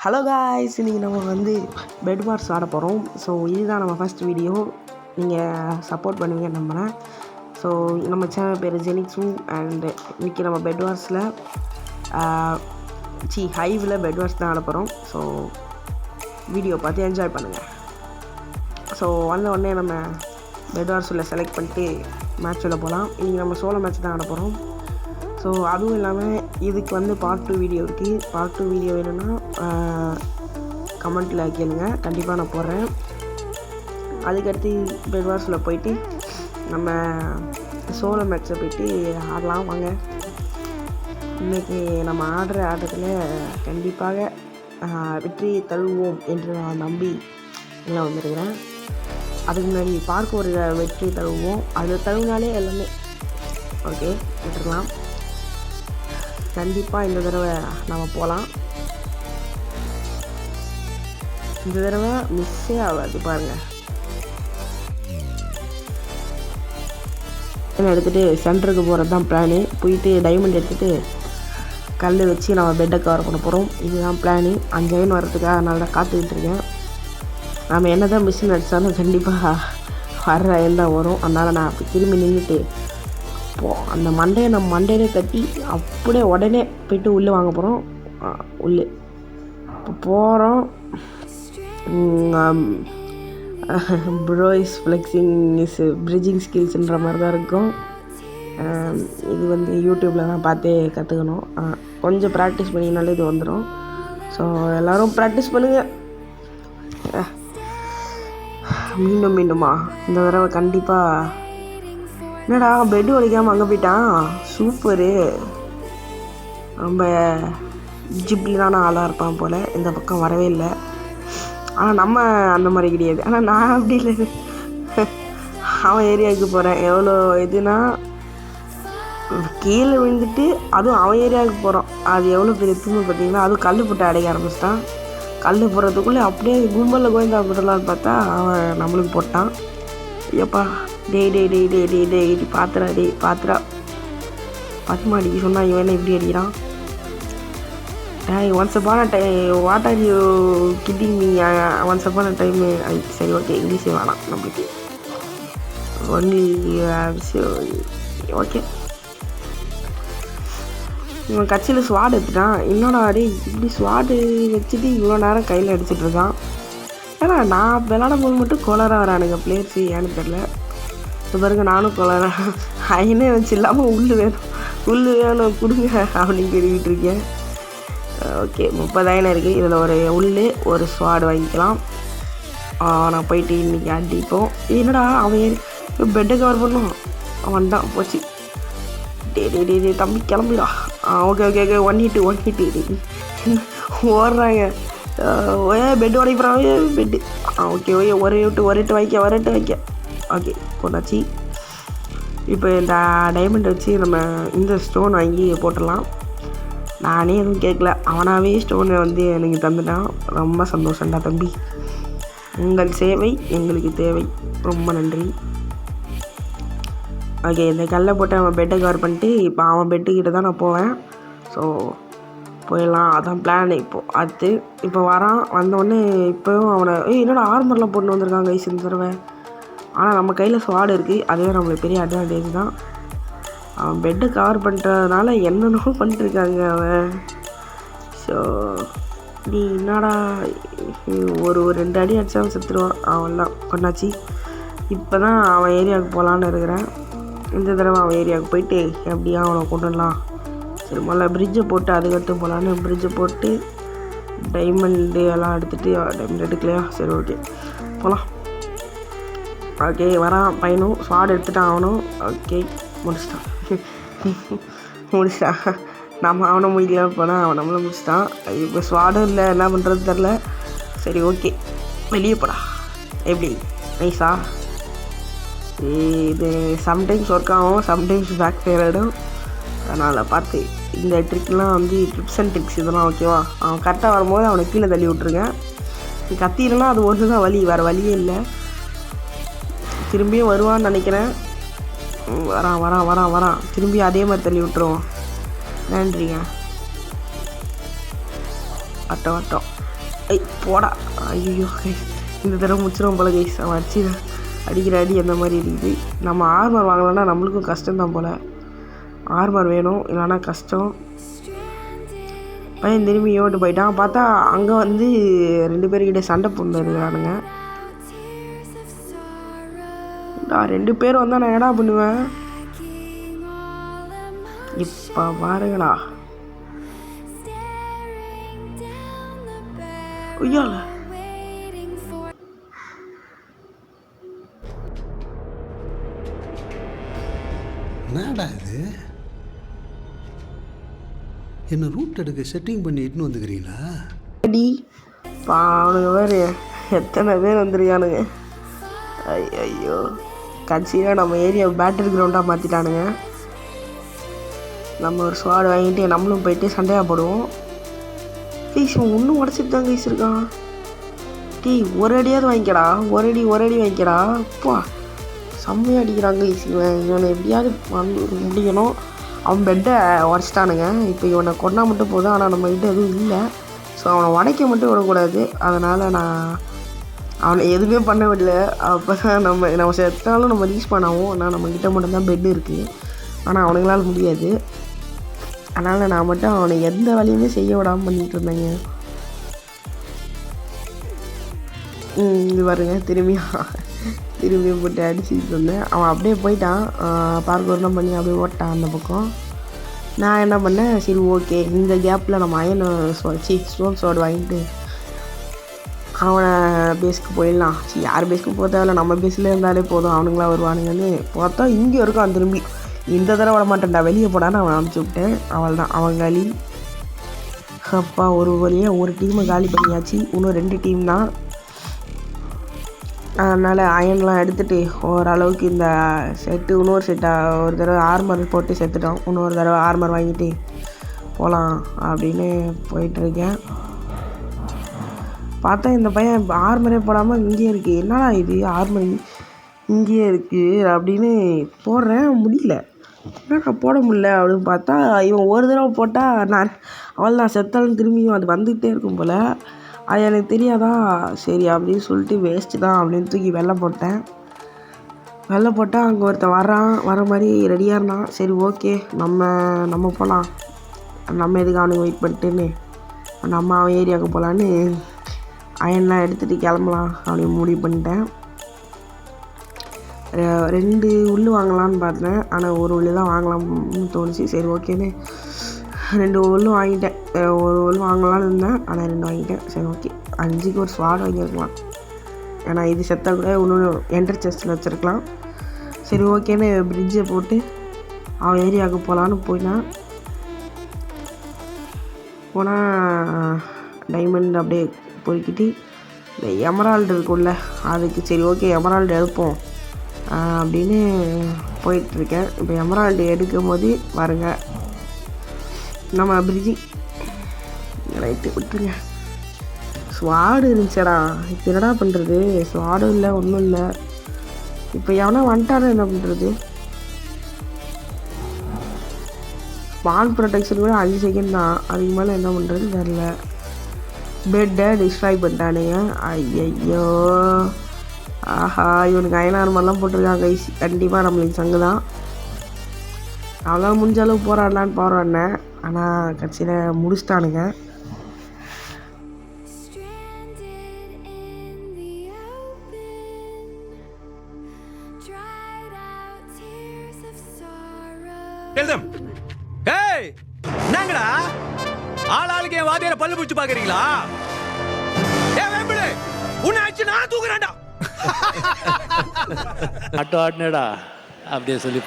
Hello guys, இன்றைக்கி நம்ம bed Wars ஆட போகிறோம். ஸோ இதுதான் நம்ம ஃபஸ்ட் வீடியோ. நீங்கள் சப்போர்ட் பண்ணுவீங்கன்னு நம்புகிறேன். ஸோ நம்ம சேனல் பேர் ஜெனிக்ஸு. அண்டு இன்றைக்கி நம்ம பெட் வார்ஸில் ஹைவில் பெட் வார்ஸ் தான் ஆட போகிறோம். ஸோ வீடியோ பார்த்து என்ஜாய் பண்ணுங்கள். ஸோ வந்த உடனே நம்ம பெட் வார்ஸில் செலக்ட் பண்ணிட்டு மேட்ச்சில் போகலாம். இன்றைக்கி நம்ம சோலோ மேட்ச் தான் ஆட போகிறோம். ஸோ அதுவும் இல்லாமல் இதுக்கு பார்ட் 2 வீடியோ இருக்குது. பார்ட் 2 வீடியோ வேணும்னா கமெண்ட்டில் கேளுங்க, கண்டிப்பாக நான் போடுறேன். அதுக்கடுத்து பெட் வார்ஸில் போயிட்டு நம்ம சோலோ மேட்ச்சை போயிட்டு ஆடலாம் வாங்க. இன்றைக்கி நம்ம ஆடுற ஆட்டத்தில் கண்டிப்பாக வெற்றியை தழுவோம் என்று நான் நம்பி எல்லாம் வந்திருக்கிறேன். அதுக்கு முன்னாடி பார்க்க ஒரு வெற்றி தழுவோம், அதில் தழுவினாலே எல்லாமே ஓகே விட்டுருக்கலாம். கண்டிப்பாக இந்த தடவை நம்ம போகலாம். இந்த தடவை மிஸ்ஸே ஆகாது பாருங்கள். எடுத்துகிட்டு சென்டருக்கு போகிறது தான் பிளானு. போயிட்டு டைமண்ட் எடுத்துகிட்டு கல் வச்சு நம்ம பெட்டை கவர் பண்ண போகிறோம். இதுதான் பிளானு. 5 அயன் வரதுக்காக அதனால தான் காத்துக்கிட்டு இருக்கேன். நம்ம என்ன தான் மிஷின் அடித்தாலும் கண்டிப்பாக வர்ற அயன் தான் வரும். அதனால் நான் அப்படி திரும்பி நின்றுட்டு அந்த மண்டையை நம்ம மண்டையிலே தட்டி அப்படியே உடனே போய்ட்டு உள்ளே வாங்க போகிறோம். உள்ளே இப்போ போகிறோம். Bro is flexing is bridging ஸ்கில்ஸுன்ற மாதிரி தான் இருக்கும். இது யூடியூப்பில் தான் பார்த்தே கற்றுக்கணும். கொஞ்சம் ப்ராக்டிஸ் பண்ணிங்கனாலே இது வந்துடும். ஸோ எல்லோரும் ப்ராக்டிஸ் பண்ணுங்கள். மீண்டுமா இந்த தடவை கண்டிப்பாக. என்னடா பெட்டு வலிக்காமல் அங்கே போயிட்டான், சூப்பரு. ரொம்ப ஜிப்லினான ஆளாக இருப்பான் போல். இந்த பக்கம் வரவே இல்லை. ஆனால் நம்ம அந்த மாதிரி கிடையாது. ஆனால் நான் அப்படி இல்லை, அவன் ஏரியாவுக்கு போகிறேன். எவ்வளோ இதுனா கீழே விழுந்துட்டு அதுவும் அவன் ஏரியாவுக்கு போகிறோம். அது எவ்வளோ பெரிய தூய்மை பார்த்தீங்கன்னா. அதுவும் கல் போட்டு அடைக்க ஆரம்பிச்சிட்டான். கல் போடுறதுக்குள்ளே அப்படியே கும்பலில் கோயந்தா போடலான்னு பார்த்தா அவன் நம்மளுக்கு போட்டான். ஐயப்பா டே பாத்துரா பத்துமா அடிக்க சொன்னால் இவன் என்ன இப்படி அடிக்கிறான். ஒன்ஸ் அப்பான time what are you kidding me once அப்பான டைமு. சரி ஓகே, இங்கிலீஷே வேணாம் நம்மளுக்கு. Only okay. இவன் கட்சியில் ஸ்வாட் எடுத்துட்டான். என்னோட அடி இப்படி ஸ்வாட்டு வச்சுட்டு இவ்வளோ நேரம் கையில் அடிச்சிட்டு இருக்கான். ஏன்னா நான் விளாடும் போது மட்டும் கொலராக வரானுங்க பிளேயர்ஸு, ஏன்னு தெரில. இப்போ பாருங்க, நானும் கொலரேன். அயனே வச்சு இல்லாமல் உள்ளு வேணும் கொடுங்க அப்படின்னு கேட்டுக்கிட்டு இருக்கேன். ஓகே, 30,000 இருக்குது. இதில் ஒரு ஸ்வாட் வாங்கிக்கலாம். நான் போயிட்டு இன்றைக்கி அடிப்போம். என்னடா அவன் பெட்டை கவர் பண்ணும். அவன் தான் போச்சு. டே தம்பி கிளம்பிடா. ஓகே ஒன் ஹிட்டு ஓடுறாங்க. பெட்டு உடைக்கிறான் பெட்டு. ஓகே ஒரு எட்டு வைக்க ஓகே போட்டாச்சு. இப்போ இந்த டைமண்ட் வச்சு நம்ம இந்த ஸ்டோன் வாங்கி போட்டுடலாம். நானே எதுவும் கேட்கல, அவனாகவே ஸ்டோனை எனக்கு தந்துட்டான். ரொம்ப சந்தோஷம்டா தம்பி. உங்கள் சேவை எங்களுக்கு தேவை, ரொம்ப நன்றி. ஓகே, இந்த கல்லை போட்டு அவன் பெட்டை கவர் பண்ணிட்டு இப்போ அவன் பெட்டுக்கிட்ட தான் நான் போவேன். ஸோ போயிடலாம், அதான் பிளான். இப்போது இப்போ வரான். வந்தோடனே இப்போவும் அவனை என்னோட ஆர்மர்லாம் போட்டு வந்திருக்காங்க கைஸ் இந்த தடவை. ஆனால் நம்ம கையில் ஸ்வாடு இருக்குது, அதுவே நம்மளுக்கு பெரிய அட்வான்டேஜ் தான். அவன் பெட்டை கவர் பண்ணுறதுனால என்னென்னோ பண்ணிட்டுருக்காங்க அவன். ஸோ நீ என்னடா ஒரு 2 அடி அடித்தாலும் செத்துருவான். அவன்லாம் கொண்டாச்சு. இப்போ தான் அவன் ஏரியாவுக்கு போகலான்னு இருக்கிறேன். இந்த தடவை அவன் ஏரியாவுக்கு போயிட்டு எப்படியா அவனை கொண்டுடலாம். சரி, முதல்ல பிரிட்ஜை போட்டு அதுக்கடுத்து போகலான்னு பிரிட்ஜை போட்டு டைமண்டு எல்லாம் எடுத்துகிட்டு. டைமண்ட் எடுக்கலையா? சரி ஓகே போகலாம். ஓகே வரான் பையனும். ஸ்வாட் எடுத்துட்டான் அவனும். ஓகே முடிச்சிட்டான். நம்ம அவனை முடிக்கலான்னு போனால் அவன் நம்மளை முடிச்சிட்டான். இப்போ ஸ்வாடும் இல்லை, என்ன பண்ணுறது தெரில. சரி ஓகே வெளியே போடா. எப்படி நைஸா? இது சம்டைம்ஸ் ஒர்க் ஆகும், சம்டைம்ஸ் பேக் ஃபயர் ஆகிடும். அதனால் பார்த்து இந்த ட்ரிக்லாம் ட்ரிப்ஸ் அண்ட் ட்ரிக்ஸ் இதெல்லாம் ஓகேவா. அவன் கரெக்டாக வரும்போது அவனை கீழே தள்ளி விட்ருங்க. கத்திரனா அது ஒன்று தான் வழி, வேறு வழியே இல்லை. திரும்பியும் வருவான்னு நினைக்கிறேன். வரான் திரும்பி அதே மாதிரி தள்ளி விட்டுருவோம். நன்றிங்க. வட்டம் போடா. ஐயோ கைஸ், இந்த தடவை முடிச்சிடும் போல கைஸ். அவன் அடிக்கிற அடி அந்த மாதிரி இருக்குது. நம்ம ஆர்மர் வாங்கலாம்னா நம்மளுக்கும் கஷ்டம்தான் போல். ஆர்மர் வேணும், இல்லைன்னா கஷ்டம். பையன் திரும்பி ஓட்டு போயிட்டான். பார்த்தா அங்கே வந்து 2 பேர்கிட்ட சண்டை போட்டு இருக்கிறானுங்க. 2 பேர் வந்தால் நான் என்னடா பண்ணுவேன்? இப்போ பாருங்களா, ஐயால என்னடா இது? என்ன ரூட் எடுக்க செட்டிங் பண்ணி இட்டுன்னு வந்துக்கிறீங்களா? அடி பாவனுங்க வேறு எத்தனை பேர் வந்துருக்கானுங்க. ஐயோ, கட்சியாக நம்ம ஏரியா பேட்டரி கிரவுண்டாக மாற்றிட்டானுங்க. நம்ம ஒரு ஸ்வாட் வாங்கிட்டு நம்மளும் போயிட்டு சண்டையாக போடுவோம். கைஸ் ஒன்றும் உடச்சிட்டு தான் கைஸ் இருக்கான். ஒரு அடியாவது வாங்கிக்கடா, ஒரு அடி வாங்கிக்கடா. அப்பா செம்மையாக அடிக்கிறாங்க கைஸ். இவனை எப்படியாவது முடிக்கணும். அவன் பெட்டை உடச்சிட்டானுங்க. இப்போ இவனை கொண்டா மட்டும் போதும். ஆனால் நம்மகிட்ட எதுவும் இல்லை. ஸோ அவனை உடைக்க மட்டும் விடக்கூடாது. அதனால் நான் அவனை எதுவுமே பண்ண விடல. அப்போ தான் நம்ம செத்தாலும் நம்ம ரீச் பண்ணாவும். ஆனால் நம்மக்கிட்ட மட்டும்தான் பெட்டு இருக்குது. ஆனால் அவனுங்களால் முடியாது. அதனால் நான் மட்டும் அவனை எந்த வேலையுமே செய்ய விடாமல் பண்ணிகிட்டு இருந்தேங்க. இது பாருங்க, திரும்பியும் போட்டு அடிச்சுட்டு இருந்தேன். அவன் அப்படியே போயிட்டான். பார்க்க பண்ணி அப்படியே ஓட்டான் அந்த பக்கம். நான் என்ன பண்ணேன், சரி ஓகே இந்த கேப்பில் நம்ம ஸ்டோன் ஸ்வாட் வாங்கிட்டு அவனை பேஸ்க்கு போயிடலாம். யார் பேஸ்க்கு போக தேவையில்ல, நம்ம பேஸில் இருந்தாலே போதும், அவனுங்களாம் வருவானுங்கன்னு பார்த்தா இங்கே இருக்கான். திரும்பி இந்த தடவை விட மாட்டேன்டா, வெளியே போடான்னு அவன் அனுப்பிச்சி விட்டேன். அவள் தான் அவன் காலி. அப்பா ஒரு வழியாக ஒரு டீமை காலி பண்ணியாச்சு. இன்னும் 2 டீம் தான். அதனால் அயன்லாம் எடுத்துகிட்டு ஓரளவுக்கு இந்த செட்டு இன்னொரு செட்டாக ஒரு தடவை ஆர்மர் போட்டு செத்துட்டோம். இன்னொரு தடவை ஆர்மர் வாங்கிட்டு போகலாம் அப்படின்னு போயிட்டுருக்கேன். பார்த்தா இந்த பையன் ஆர்மரே போடாமல் இங்கேயே இருக்குது. என்னடா இது ஆர்மர் இங்கேயே இருக்குது அப்படின்னு போடுறேன், முடியல. என்னடா போட முடியல அப்படின்னு பார்த்தா இவன் ஒரு தடவை போட்டால் அவள் செத்தாலும் திரும்பியும் அது வந்துக்கிட்டே இருக்கும் போல். அது எனக்கு தெரியாதா. சரி அப்படின்னு சொல்லிட்டு வேஸ்ட்டு தான் அப்படின்னு தூக்கி வெள்ளை போட்டேன். வெள்ளை போட்டால் அங்கே ஒருத்தன் வர மாதிரி ரெடியாக இருந்தான். சரி ஓகே நம்ம போகலாம், நம்ம எதுக்கு அவனுக்கு வெயிட் பண்ணிட்டுன்னு நம்ம அவன் ஏரியாவுக்கு போகலான்னு அயன்லாம் எடுத்துகிட்டு கிளம்பலாம் அப்படின்னு முடிவு பண்ணிட்டேன். 2 உள்ளு வாங்கலான்னு பார்த்தேன். ஆனால் ஒரு உள்ளு தான் வாங்கலாம்னு தோணுச்சு. சரி ஓகேன்னு 2 உள்ளு வாங்கிட்டேன். ஒரு உள்ளு வாங்கலான்னு இருந்தேன், ஆனால் 2 வாங்கிட்டேன். சரி ஓகே, 5க்கு ஒரு ஸ்வாட் வாங்கியிருக்கலாம். ஏன்னா இது செத்தா கூட இன்னொன்று என்டர் செஸ்ட்டில் வச்சுருக்கலாம். சரி ஓகேன்னு பிரிட்ஜை போட்டு அவன் ஏரியாவுக்கு போகலான்னு போனால் டைமண்ட் அப்படியே பொறுக்கிட்டு இந்த எமரால்டு இருக்குல்ல அதுக்கு சரி ஓகே எமரால்டு எடுப்போம் அப்படின்னு போயிட்டுருக்கேன். இப்போ எமரால்டு எடுக்கும் போது பாருங்க, நம்ம பிரிட்ஜி ரைட்டு விட்டுருங்க. ஸ்வாடு இருந்துச்சடா, இப்போ என்னடா பண்ணுறது? ஸ்வாடும் இல்லை, ஒன்றும் இல்லை. இப்போ எவனா வந்துட்டானா என்ன பண்ணுறது? ஸ்பான் ப்ரொடெக்ஷன் கூட 5 செகண்ட் தான், அதுக்கு மேலே என்ன பண்ணுறது தெரில. பெட்டை டிஸ்ட்ராய் பண்ணிட்டானுங்க. ஐயோ ஆஹா, இவனுக்கு அயனார்மெல்லாம் போட்டிருக்காங்க. கண்டிப்பாக நம்மளுக்கு சங்கு தான். அவ்வளோ முடிஞ்ச அளவு போராடலான்னு போராடினேன், ஆனால் கடைசியில் முடிச்சிட்டானுங்க. என்னங்கடா ஆளாளுக்கு என் வாதியார பல்லு பிடிச்சு பாக்குறீங்களா? உன்னை ஆச்சு நான் தூக்குறேன்டா. ஆட்டோ ஆடினடா அப்படியே சொல்லி